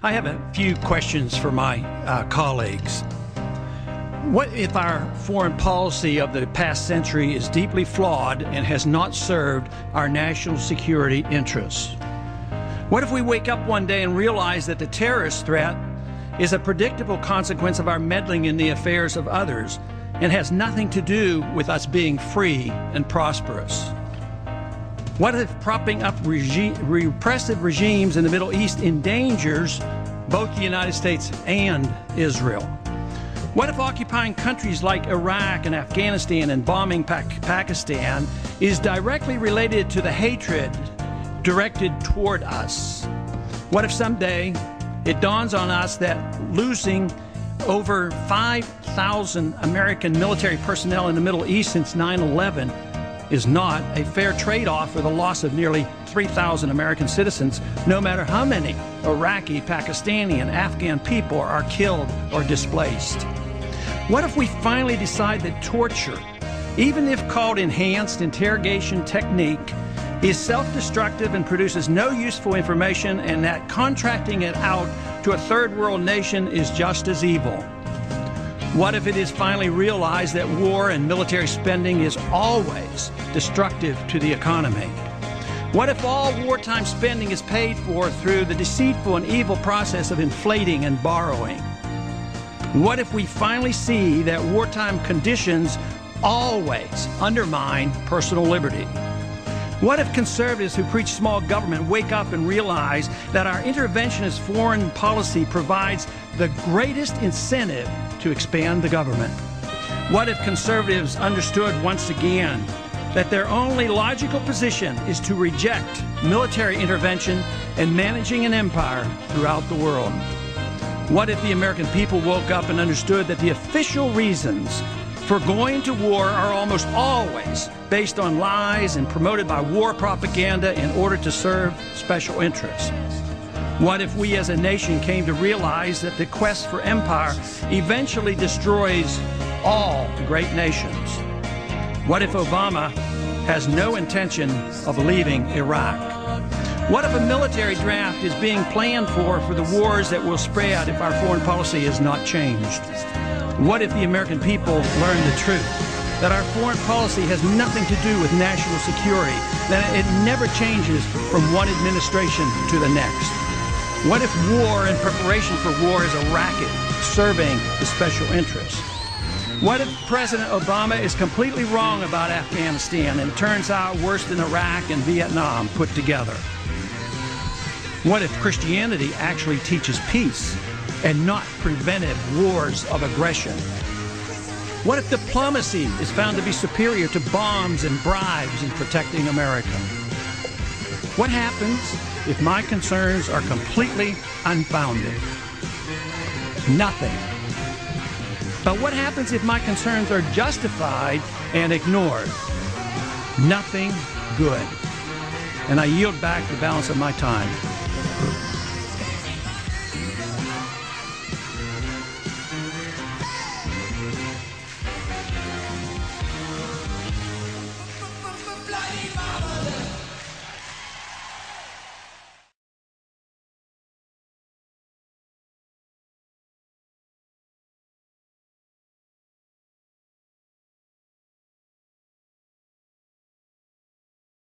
I have a few questions for my colleagues. What if our foreign policy of the past century is deeply flawed and has not served our national security interests? What if we wake up one day and realize that the terrorist threat is a predictable consequence of our meddling in the affairs of others and has nothing to do with us being free and prosperous? What if propping up repressive regimes in the Middle East endangers both the United States and Israel? What if occupying countries like Iraq and Afghanistan and bombing Pakistan is directly related to the hatred directed toward us? What if someday it dawns on us that losing over 5,000 American military personnel in the Middle East since 9/11 is not a fair trade-off for the loss of nearly 3,000 American citizens, no matter how many Iraqi, Pakistani, and Afghan people are killed or displaced? What if we finally decide that torture, even if called enhanced interrogation technique, is self-destructive and produces no useful information, and that contracting it out to a third world nation is just as evil? What if it is finally realized that war and military spending is always destructive to the economy? What if all wartime spending is paid for through the deceitful and evil process of inflating and borrowing? What if we finally see that wartime conditions always undermine personal liberty? What if conservatives who preach small government wake up and realize that our interventionist foreign policy provides the greatest incentive to expand the government? What if conservatives understood once again that their only logical position is to reject military intervention and managing an empire throughout the world? What if the American people woke up and understood that the official reasons for going to war are almost always based on lies and promoted by war propaganda in order to serve special interests? What if we as a nation came to realize that the quest for empire eventually destroys all great nations? What if Obama has no intention of leaving Iraq? What if a military draft is being planned for the wars that will spread if our foreign policy is not changed? What if the American people learn the truth, that our foreign policy has nothing to do with national security, that it never changes from one administration to the next? What if war and preparation for war is a racket serving the special interests? What if President Obama is completely wrong about Afghanistan and it turns out worse than Iraq and Vietnam put together? What if Christianity actually teaches peace and not preventive wars of aggression? What if diplomacy is found to be superior to bombs and bribes in protecting America? What happens if my concerns are completely unfounded? Nothing. But what happens if my concerns are justified and ignored? Nothing good. And I yield back the balance of my time.